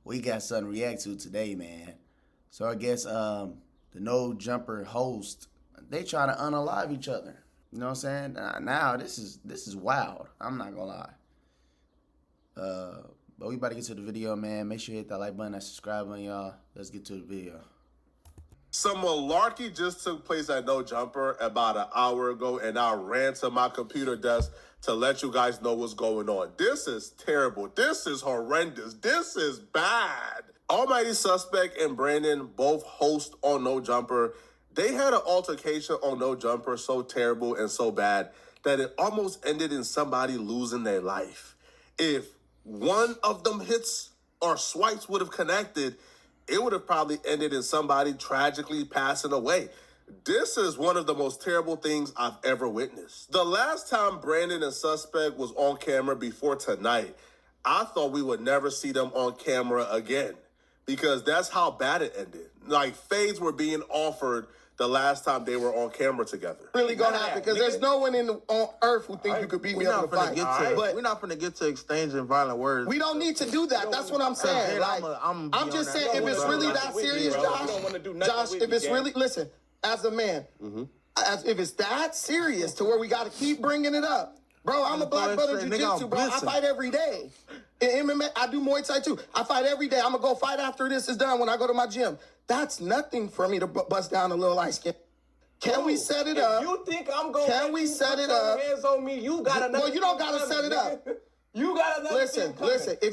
we got something to react to today, man. So I guess the No Jumper host, they try to unalive each other. You know what I'm saying? Now this is wild. I'm not gonna lie. But we about to get to the video, man. Make sure you hit that like button, that subscribe button, y'all. Let's get to the video. Some malarkey just took place at No Jumper about an hour ago, and I ran to my computer desk to let you guys know what's going on. This is terrible. This is horrendous. This is bad. Almighty Suspect and Brandon, both host on No Jumper, they had an altercation on No Jumper so terrible and so bad that it almost ended in somebody losing their life. If one of them hits or swipes would have connected, it would have probably ended in somebody tragically passing away. This is one of the most terrible things I've ever witnessed. The last time Brandon and Suspect was on camera before tonight, I thought we would never see them on camera again because that's how bad it ended. Like, fades were being offered the last time they were on camera together. Really gonna happen because there's no one on earth who think you could beat me up in a fight. We're not gonna get to exchanging violent words. We don't need to do that. That's what I'm saying. Like, I'm just saying, if it's really that serious, Josh, if it's really, listen, as a man, if it's that serious to where we got to keep bringing it up, bro, I'm a black belt in jiu-jitsu, bro. I fight every day. In MMA, I do Muay Thai too. I fight every day. I'm gonna go fight after this is done when I go to my gym. That's nothing for me to bust down a little ice skin. Can we set it up? You think I'm going to set it up? Hands on me, you got another. Well, you don't got to set it up. You got another. Listen.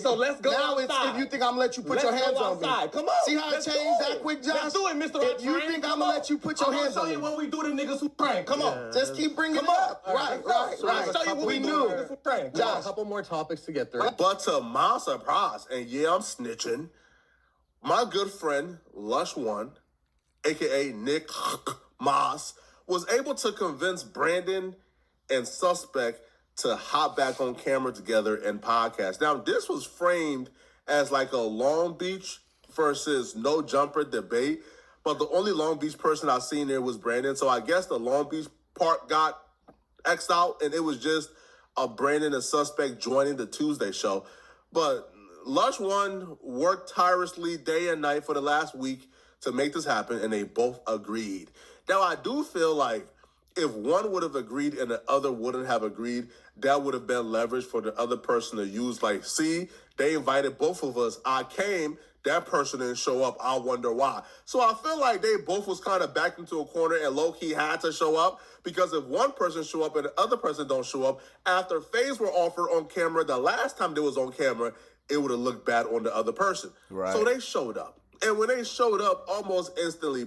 So let's go now outside. If you think I'm gonna let you put your hands on me. Come on. See how it changed that quick, Josh? Let's do it, Mr. If you think I'm gonna let you put your hands on me. I'm gonna show you what we do to niggas who train. Come on. Just keep bringing it up. Right. I'll show you what we do to niggas who train. Josh, a couple more topics to get through. But to my surprise, and yeah, I'm snitching, my good friend, Lush One, a.k.a. Nick Moss, was able to convince Brandon and Suspect to hop back on camera together and podcast. Now, this was framed as like a Long Beach versus No Jumper debate, but the only Long Beach person I seen there was Brandon, so I guess the Long Beach part got X'd out, and it was just a Brandon and Suspect joining the Tuesday show. But Lush One worked tirelessly day and night for the last week to make this happen, and they both agreed. Now, I do feel like if one would have agreed and the other wouldn't have agreed, that would have been leverage for the other person to use. Like, see, they invited both of us. I came, that person didn't show up. I wonder why. So I feel like they both was kind of backed into a corner and low-key had to show up, because if one person show up and the other person don't show up, after fades were offered on camera, the last time they was on camera, it would have looked bad on the other person. Right. So they showed up. And when they showed up, almost instantly,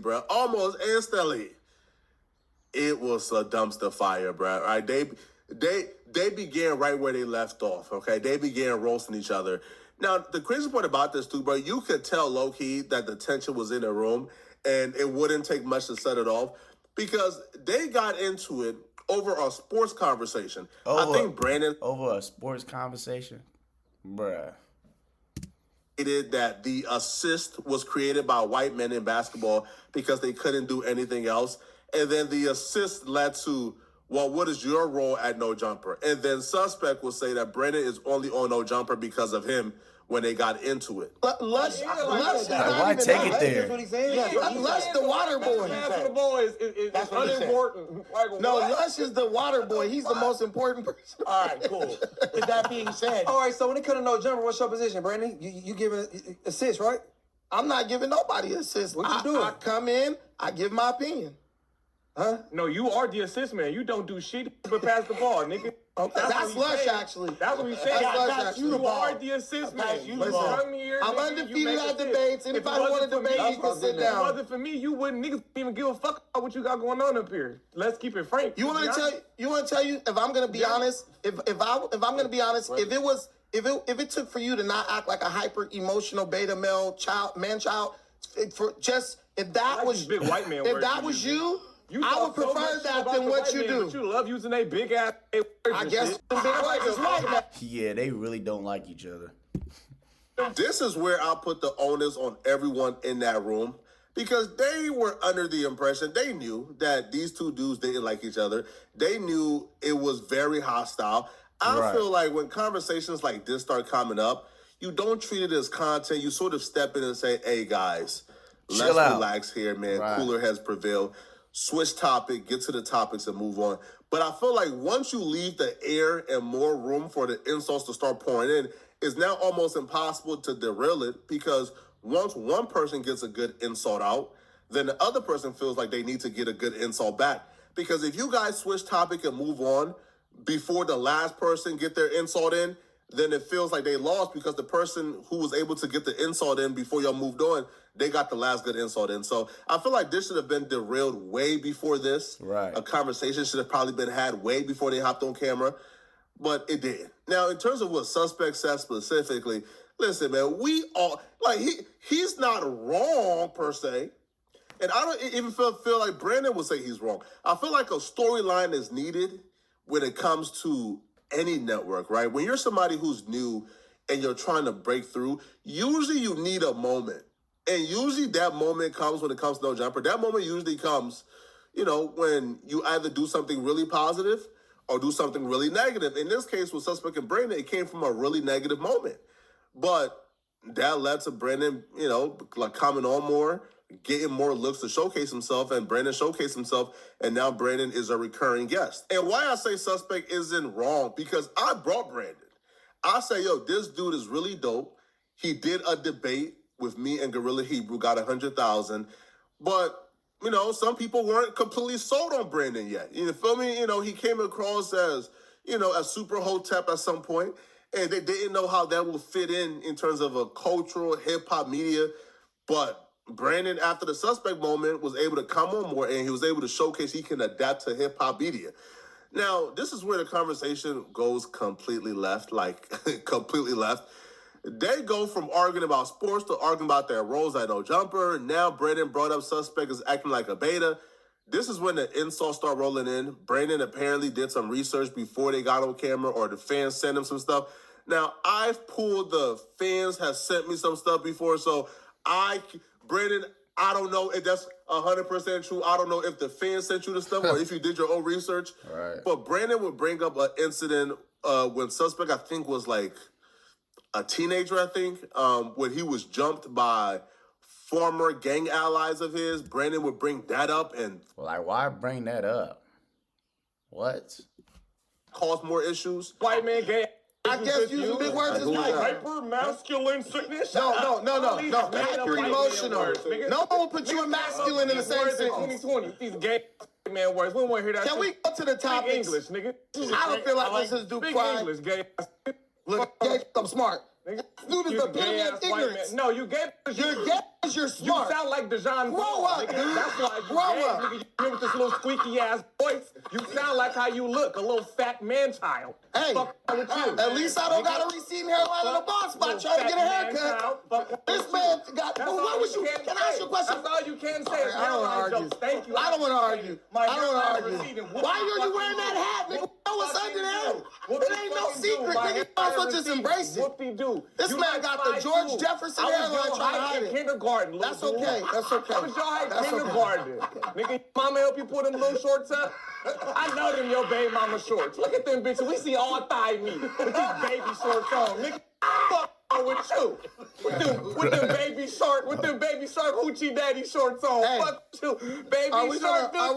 it was a dumpster fire, bro. All right, they began right where they left off. Okay, they began roasting each other. Now, the crazy part about this too, bro, you could tell low key that the tension was in the room, and it wouldn't take much to set it off because they got into it over a sports conversation. I think Brandon over a sports conversation, bruh. That the assist was created by white men in basketball because they couldn't do anything else. And then the assist led to, well, what is your role at No Jumper? And then Suspect will say that Brandon is only on No Jumper because of him when they got into it. Lush why take it there? That's what he's saying. Lush the water boy. The boy is unimportant. No, Lush is the water boy. He's the most important person. All right, cool. With that being said. All right, so when it comes to No Jumper, what's your position, Brandon? You giving assists, right? I'm not giving nobody assists. What you doing? I come in, I give my opinion. Huh? No, you are the assist man. You don't do shit but pass the ball, nigga. Okay. That's Lush, actually. That's what we said. You are the assist man. I'm undefeated at debates. Anybody want to debate, you can sit down. If it wasn't for me, you wouldn't niggas even give a fuck about what you got going on up here. Let's keep it frank. You want to tell you if I'm gonna be honest, if I'm gonna be honest, if it took for you to not act like a hyper emotional beta male child, if that was big white man, if that was you. I would prefer that than what you do. But you love using a big ass. I guess right. Yeah, they really don't like each other. This is where I put the onus on everyone in that room because they were under the impression, they knew that these two dudes didn't like each other. They knew it was very hostile. I feel like when conversations like this start coming up, you don't treat it as content. You sort of step in and say, hey, guys, let's relax here, man. Right. Cooler heads prevail. Switch topic, get to the topics and move on. But I feel like once you leave the air and more room for the insults to start pouring in, it's now almost impossible to derail it, because once one person gets a good insult out, then the other person feels like they need to get a good insult back. Because if you guys switch topic and move on before the last person get their insult in, then it feels like they lost, because the person who was able to get the insult in before y'all moved on, they got the last good insult in. So I feel like this should have been derailed way before this. Right. A conversation should have probably been had way before they hopped on camera, but it didn't. Now, in terms of what Suspect said specifically, listen, man, we all, like, he's not wrong per se. And I don't even feel like Brandon would say he's wrong. I feel like a storyline is needed when it comes to any network, right? When you're somebody who's new and you're trying to break through, usually you need a moment. And usually that moment comes when it comes to No Jumper. That moment usually comes, when you either do something really positive or do something really negative. In this case, with Suspect and Brandon, it came from a really negative moment. But that led to Brandon, coming on more, getting more looks to showcase himself, and Brandon showcased himself, and now Brandon is a recurring guest. And why I say Suspect isn't wrong, because I brought Brandon. I say, this dude is really dope. He did a debate with me and Gorilla Hebrew, got 100,000. But, some people weren't completely sold on Brandon yet. You feel me? He came across as, as Super Hotep at some point, and they didn't know how that would fit in terms of a cultural hip-hop media. But Brandon, after the Suspect moment, was able to come on more, and he was able to showcase he can adapt to hip-hop media. Now, this is where the conversation goes completely left, completely left. They go from arguing about sports to arguing about their roles at No Jumper. Now Brandon brought up Suspect as acting like a beta. This is when the insults start rolling in. Brandon apparently did some research before they got on camera, or the fans sent him some stuff. Now, I've pulled the fans have sent me some stuff before, so Brandon, I don't know if that's 100% true. I don't know if the fans sent you the stuff or if you did your own research. Right. But Brandon would bring up an incident when Suspect, I think, was like a teenager, when he was jumped by former gang allies of his. Brandon would bring that up and... why bring that up? What? Cause more issues. White man gay... I guess using big words is white. Hyper masculine sickness. No. Hyper emotional. No one will put you in masculine in the same sentence. 2020. These gay man words. We don't want to hear that. Can we go to the topics? English, nigga. I don't feel like this is due pride. English, gay. Look, gay, I'm smart. Dude is the epitome of ignorance. No, you gay. You're gay because you're smart. You sound like Dejan. Grow up, dude. That's why you Grow gay, up. nigga. You hear with this little squeaky ass voice. You sound like how you look, a little fat man child. Hey, at least I don't got a receding hairline in a bald spot trying to get a haircut. This man got... What was you... Can I ask you a question? That's all you can say. I don't want to argue. Thank you. I don't want to argue. I don't want to argue. Why are you wearing that hat, nigga? Know what's under there? It ain't no secret, nigga. You might as well just embrace it. Whoop-de-doo. This man got the George Jefferson hairline trying to hide it. Kindergarten. That's okay. That's okay. How was your height kindergarten? Nigga, your mama help you put them little shorts up? I know them your baby mama shorts. Look at them bitches. We see all thigh meat with these baby shorts on. Nigga, fuck with you. With them baby short hoochie daddy shorts on. Hey, fuck you. Baby short. Are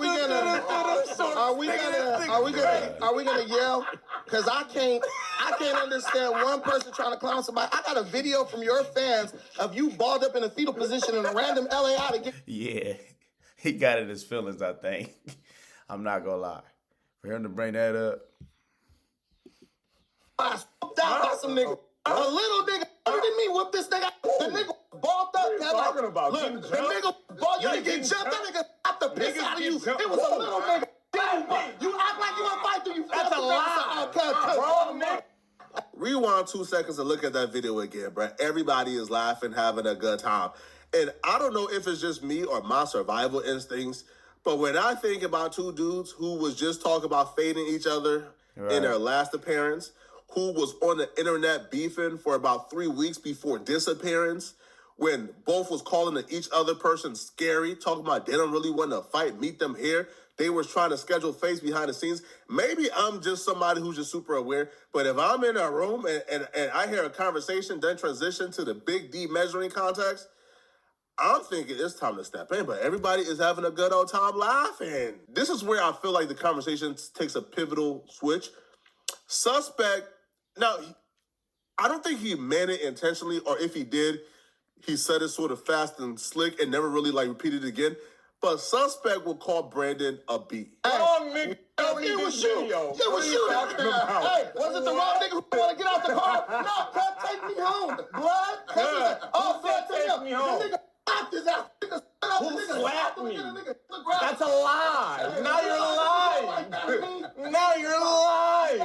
we gonna yell? Cause I can't understand one person trying to clown somebody. I got a video from your fans of you balled up in a fetal position in a random LA out again. Yeah, he got in his feelings, I think. I'm not gonna lie. For him to bring that up. I spooked out by some nigga. A little nigga. You didn't mean whoop this nigga. The nigga balled up. What are you talking about? Look, the nigga balled. You didn't get jumped. That nigga got the piss out of you. It was a little nigga. You act like you want to fight through. You That's a lie. Bro, nigga. Rewind 2 seconds and look at that video again, bro. Everybody is laughing, having a good time. And I don't know if it's just me or my survival instincts, but when I think about two dudes who was just talking about fading each other in their last appearance, who was on the internet beefing for about 3 weeks before disappearance, when both was calling each other person scary, talking about they don't really want to fight, meet them here, they were trying to schedule face behind the scenes. Maybe I'm just somebody who's just super aware, but if I'm in a room and I hear a conversation, then transition to the big D measuring context, I'm thinking it's time to step in, but everybody is having a good old time laughing. This is where I feel like the conversation takes a pivotal switch. Suspect, now, I don't think he meant it intentionally, or if he did, he said it sort of fast and slick and never really like repeated it again. But Suspect will call Brandon a B. Wrong nigga. It was you. It was you. Hey, was it the wrong nigga who want to get out the car? No, can't take me home. Blood. Oh, blood, take me home. The nigga slapped his ass. Who slapped me? That's a lie. Now you're lying. Now you're lying.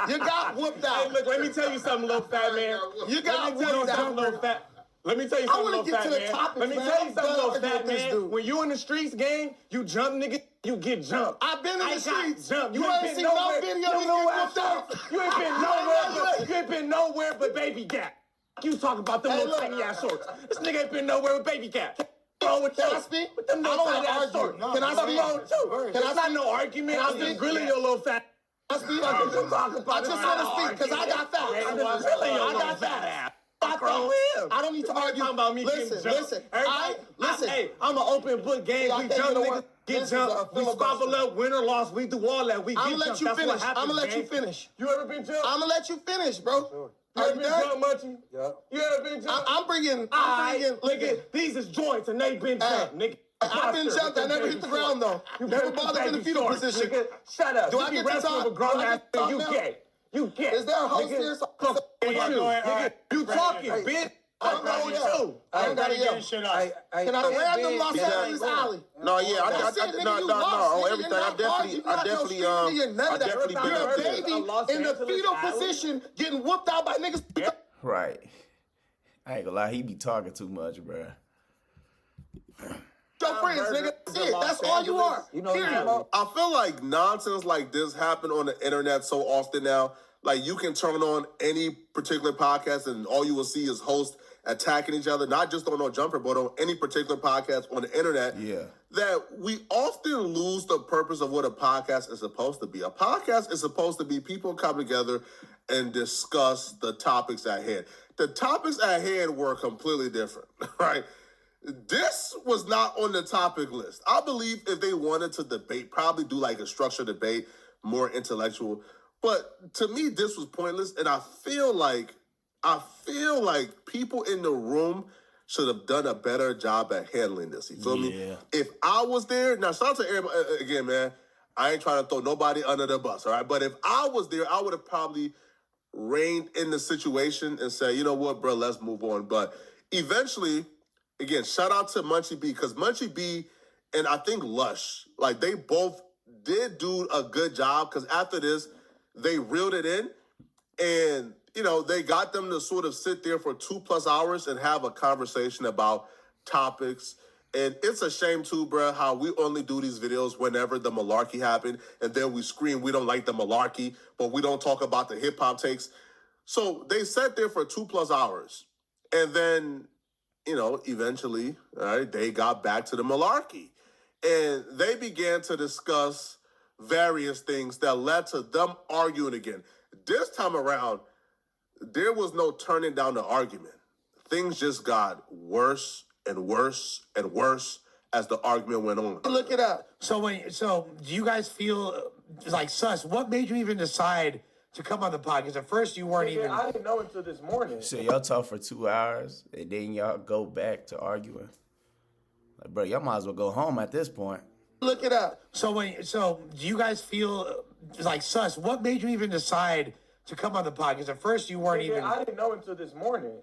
You got whooped out. Hey, look, let me tell you something, little fat man. You got whooped out, little fat. Let me tell you something, little fat man. Let me tell you something, little fat man. When you in the streets, gang, you jump, nigga, you get jumped. I've been in the streets. Jumped. You ain't seen no video of me getting whooped out. You ain't been nowhere. You ain't been nowhere but Baby Gap. You talking about them little tiny ass shorts? This nigga ain't been nowhere with Baby Gap. Can I speak? With them little tiny ass shorts. Can I speak? It's not no argument. I'm just grilling your little fat. I just want to speak because I got facts. I'm just grilling your little fat ass. I don't need to argue. Talking about me listen. Hey, I'm an open book game. We jump, niggas get jumped. We squabble up, win or loss. We do all that. We get jumped. That's what happens. I'm gonna let you finish. You ever been jumped? I'm gonna let you finish, bro. You ever been jumped, Munchie? Yeah. You ever been jumped? I'm bringing. Look at these is joints and they been jumped, nigga. I've been jumped. I never hit the ground though. Never bothered in the fetal position. Shut up. Do I get to talk? A grown ass thing? You gay. You gay. Is there a host here? You talking, bitch. I don't gotta yell. Can I random Los Angeles alley? No, yeah, on everything. I definitely You're a baby in the fetal position getting whooped out by niggas. Right. I ain't gonna lie, he be talking too much, bro. Your friends, nigga. That's it. That's all you are. You know, I feel like nonsense like this happen on the internet so often now. Like, you can turn on any particular podcast and all you will see is hosts attacking each other, not just on No Jumper, but on any particular podcast on the internet. Yeah. That we often lose the purpose of what a podcast is supposed to be. A podcast is supposed to be people come together and discuss the topics at hand. The topics at hand were completely different, right? This was not on the topic list. I believe if they wanted to debate, probably do like a structured debate, more intellectual. But to me, this was pointless, and I feel like people in the room should have done a better job at handling this. You feel me? If I was there, now shout out to everybody again, man. I ain't trying to throw nobody under the bus, all right? But if I was there, I would have probably reined in the situation and said, you know what, bro, let's move on. But eventually, again, shout out to Munchie B, because Munchie B and I think Lush, like, they both did do a good job, because after this, they reeled it in, and, you know, they got them to sort of sit there for 2+ hours and have a conversation about topics. And it's a shame, too, bro, how we only do these videos whenever the malarkey happened, and then we scream we don't like the malarkey, but we don't talk about the hip-hop takes. So they sat there for 2+ hours, and then, you know, eventually, all right, they got back to the malarkey. And they began to discuss various things that led to them arguing again. This time around, there was no turning down the argument. Things just got worse and worse and worse as the argument went on. Look it up. So do you guys feel like sus? What made you even decide to come on the podcast? At first, you weren't even. I didn't know until this morning. So y'all talk for 2 hours, and then y'all go back to arguing. Like, bro, y'all might as well go home at this point. Look it up. So do you guys feel like sus? What made you even decide to come on the podcast? At first, you weren't even. I didn't know until this morning.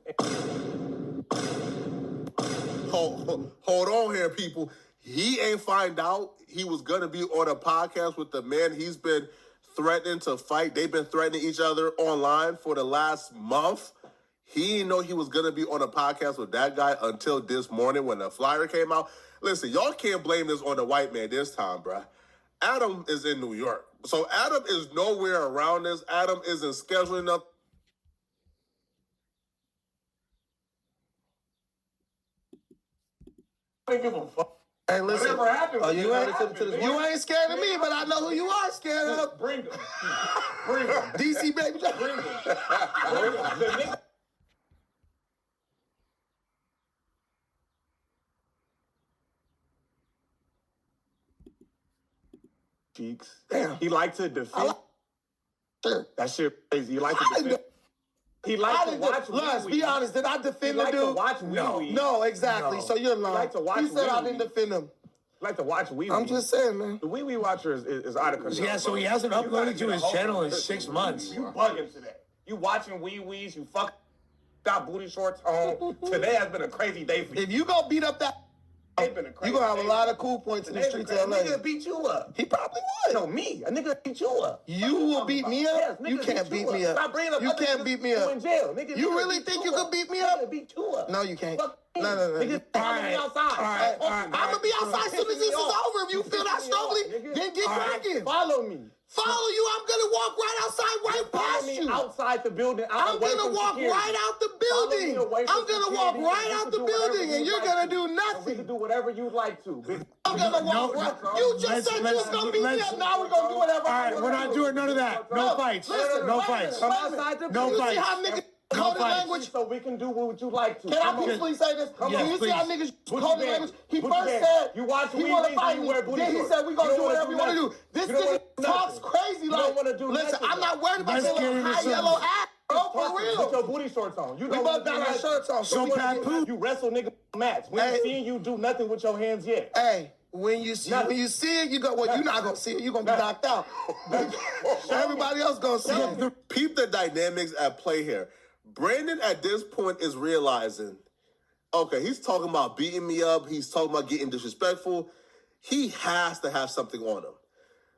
Hold on here, people. He ain't find out he was gonna be on a podcast with the man he's been threatening to fight. They've been threatening each other online for the last month. He didn't know he was gonna be on a podcast with that guy until this morning when the flyer came out. Listen, y'all can't blame this on the white man this time, bruh. Adam is in New York. So Adam is nowhere around this. Adam isn't scheduling up. I don't give a fuck. Hey, listen. Whatever happened, You ain't scared of me, but I know who you are scared of. Bring them. Bring them. DC baby. Bring them. Bring them. The nigga. Cheeks. Damn. He liked to defend. That shit crazy. He liked to defend. He liked to watch. Let's be honest. Did I defend the dude? To watch Wee-Wee. No, exactly. No. So you're lying. Like to watch He said I Wee-Wee. didn't defend him. Like to watch Wee-Wee. I'm just saying, man. The Wee-Wee watcher is out of control. Yeah, so he hasn't uploaded to his channel in 6 months. You bugging today. You watching Wee-Wees. You got booty shorts on. Today has been a crazy day for you. If you gonna beat up that, It's been a crazy you gonna have a day. lot of cool points in the streets of LA. A nigga beat you up. He probably would. No, me. A nigga beat you up. You will beat me up? Yes, You nigga can't beat me up. Stop bringing up You other can't niggas beat me who up. in jail. Nigga, You nigga really beat think you you could beat me up? Nigga beat you up. No, you can't. Fuck me. No. Nigga, I'm gonna be outside. I'm gonna be outside as soon as this is over. If you feel that strongly, then get cracking. Follow me. Follow you. I'm gonna walk right outside, right Follow past me you. outside the building. I'm gonna walk right out the building. I'm gonna walk right out the building, and you're gonna do We can nothing. do whatever you'd like to. Bitch. I'm gonna walk right. You just said you was gonna beat me up. Now we're gonna do whatever. All right, we're not doing none of that. No fights. Listen, No wait a fights. minute, Come outside the No You building. see fights. how niggas No coded fights. language? So we can do what you like to. Can I Come on. peacefully say this? Yes, You see how niggas Put coded your language? He Put first your said you watch he Wee want to Wees fight and me. you wear booty Then he shorts. said we gonna You do don't whatever we want to do. nothing. This You don't nigga wanna do talks nothing. crazy. You Like, don't wanna do listen, nothing. I'm not worried about Let's your get little into high some- yellow ass, bro. For Put real. your booty shorts on. You We don't both wanna got do our nothing. shirts on. So we wanna Pat do- Pooh. You wrestle nigga match. We Hey. ain't seen you do nothing with your hands yet. Hey, when you see it, you go. Well, you're not gonna see it. You're gonna be knocked out. Everybody else gonna see it. Peep the dynamics at play here. Brandon at this point is realizing, okay, he's talking about beating me up. He's talking about getting disrespectful. He has to have something on him.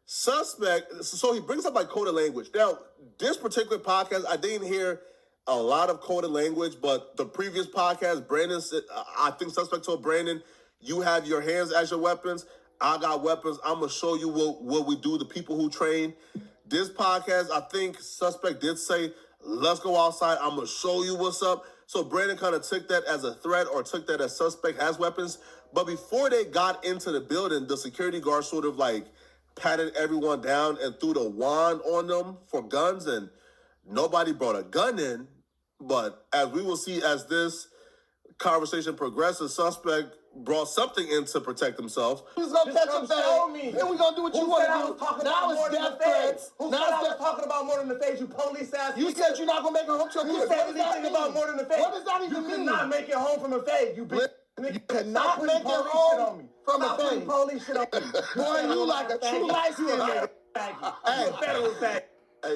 Suspect, so he brings up like coded language. Now, this particular podcast, I didn't hear a lot of coded language, but the previous podcast, Brandon said, I think Suspect told Brandon, you have your hands as your weapons. I got weapons. I'm going to show you what we do, the people who train. This podcast, I think Suspect did say, let's go outside. I'm going to show you what's up. So Brandon kind of took that as a threat or took that as Suspect has weapons. But before they got into the building, the security guard sort of like patted everyone down and threw the wand on them for guns. And nobody brought a gun in. But as we will see as this conversation progresses, Suspect brought something in to protect himself. Who's gonna catch him show me. Then we gonna do what you Who want said I to was do. talking Now about more it's than the death feds? threats. Who Now said I it's was death. talking about more than the feds? You police ass. You said you're not gonna make it home to a Who kid. said What does that anything mean? about more than the feds? What does that even You could mean? not make it home from a fade. You bitch. You cannot Stop putting make it police home shit on me. from a Stop putting fade. police shit on me. Boy, you like a true light skin nigga. You a federal fag.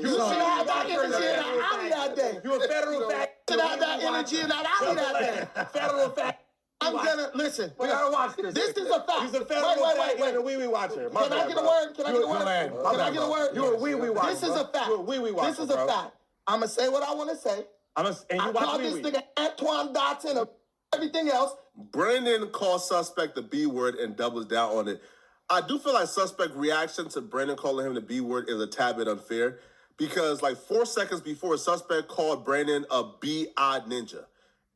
You should have that energy in the alley that day. You a federal fag. You should have that energy in that alley that day. Federal fag. I'm gonna listen. We gotta watch this. This is a fact. He's a federal Wait. fag and a wee-wee watcher. My Can I bad, get a bro. word? Can I get a word? Go ahead. Can I get a word? You're a wee-wee watcher. This is a fact. You're a wee-wee watcher, This is a bro. fact. I'm gonna say what I want to say. And I you watch call this wee-wee. nigga Antoine Dotson or everything else. Brandon calls Suspect the B word and doubles down on it. I do feel like Suspect reaction to Brandon calling him the B word is a tad bit unfair because like 4 seconds before, Suspect called Brandon a B-odd ninja.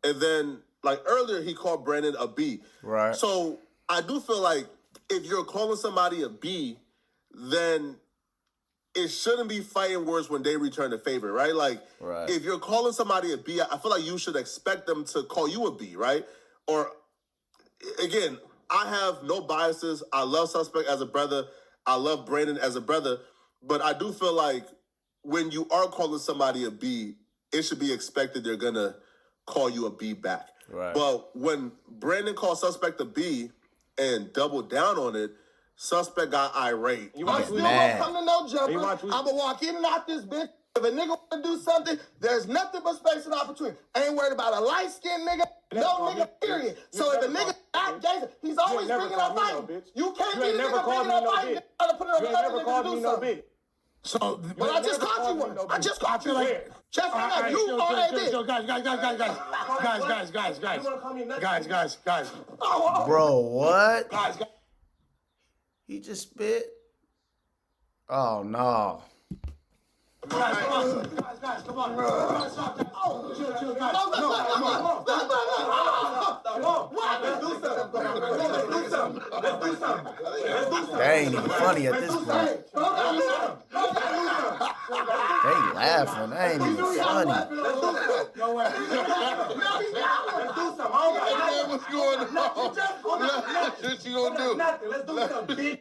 And then like earlier, he called Brandon a B. Right. So I do feel like if you're calling somebody a B, then it shouldn't be fighting words when they return the favor, right? Like, Right. if you're calling somebody a B, I feel like you should expect them to call you a B, right? Or, again, I have no biases. I love Suspect as a brother. I love Brandon as a brother. But I do feel like when you are calling somebody a B, it should be expected they're going to call you a B back. Right. But when Brandon called Suspect a B and doubled down on it, Suspect got irate. You I'm watch still wee-wee. gonna come to no You jumper. watch I'm Wee- gonna walk in and out this bitch. If a nigga wanna do something, there's nothing but space and opportunity. I ain't worried about a light-skinned nigga, no call me nigga, no period. bitch. So You if a never nigga call- act Jason, he's always never bringing call up me no fighting. bitch. You can't You be ain't the never nigga called bringing me up no fighting. bitch. Trying to put it on You ain't another never nigga called to me do no something. bitch. So, But I just never caught you called me one. no I bitch. just caught you like- one. Just like that. You are a bitch. Guys. Bro, what? Guys. He just spit? Oh, no. Guys, come on. Stop that. Oh, chill, guys. No. What? Let's do something. That ain't even funny at this point. They laughing. That ain't even funny. What's going on? What you gonna do? Let's do some big.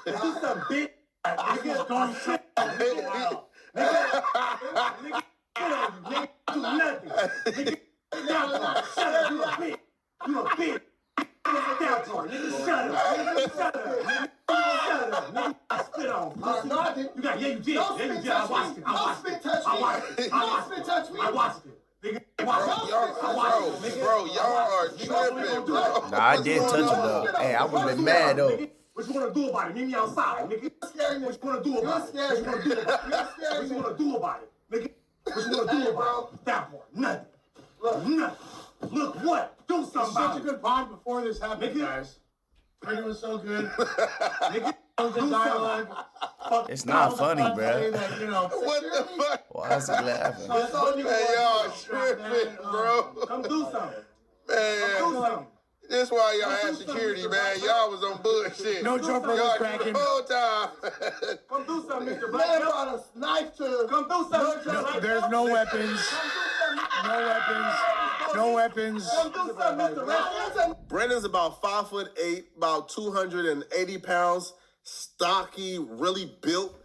Let's do some big. Niggas don't say nigga, do nothing. Nigga, shut up, you a bitch. You a bitch. Nigga, shut up. Nigga, shut up. Nigga, spit on. You got, yeah, you did. I watched it. I watched it. Nigga, Bro, y'all are tripping, bro. Nah, I did touch him though. Hey, I would have been mad though. What you wanna do about it? Meet me outside, nigga. What you wanna do about it? What you wanna do about it? What you wanna do about it, nigga? What you wanna do about it? That part, nothing. Nothing. Look what? Do something about it. Such a good pod before this happened, guys. It was so good. Nigga, good dialogue. It's not funny, bro. That, you know, What the fuck? Why is he laughing? Hey, y'all tripping, bro. Come do something. Man, this why y'all had security, man. Y'all was on bullshit. No jumper was Y'all cracking. the whole time. Come do something, Mr. Black. Man brought a knife to. Come do something. No, there's no weapons. No weapons. No weapons. Come do something, Mr. Black. Brandon's about 5'8", about 280 pounds, stocky, really built,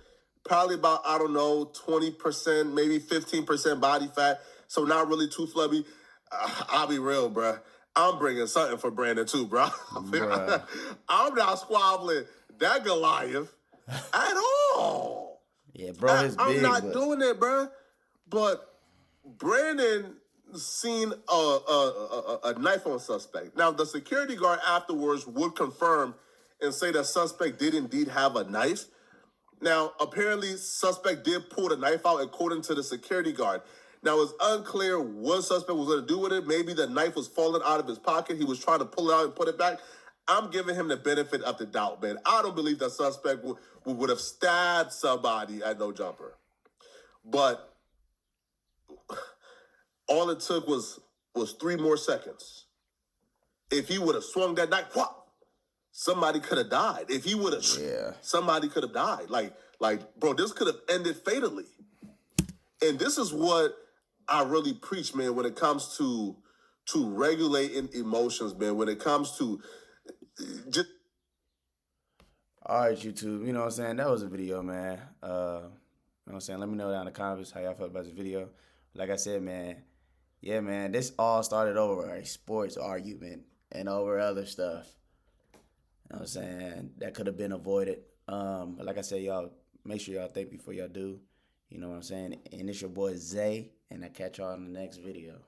probably about, 20%, maybe 15% body fat, so not really too flubby. I'll be real, bruh. I'm bringing something for Brandon too, bro. I'm not squabbling that Goliath at all. Yeah, bro, it's big. I'm not doing it, bro. But Brandon seen a knife on suspect. Now, the security guard afterwards would confirm and say that suspect did indeed have a knife. Now, apparently, suspect did pull the knife out according to the security guard. Now, it's unclear what suspect was going to do with it. Maybe the knife was falling out of his pocket. He was trying to pull it out and put it back. I'm giving him the benefit of the doubt, man. I don't believe that suspect would have stabbed somebody at No Jumper. But all it took was 3 more seconds. If he would have swung that knife, somebody could have died. If he would have, somebody could have died. Like, bro, this could have ended fatally. And this is what I really preach, man, when it comes to regulating emotions, man, when it comes to just... All right, YouTube, you know what I'm saying? That was a video, man. You know what I'm saying? Let me know down in the comments how y'all felt about this video. Like I said, man, yeah, man, this all started over a sports argument and over other stuff. You know what I'm saying? That could have been avoided. But like I said, y'all, make sure y'all think before y'all do. You know what I'm saying? And it's your boy Zay, and I'll catch y'all in the next video.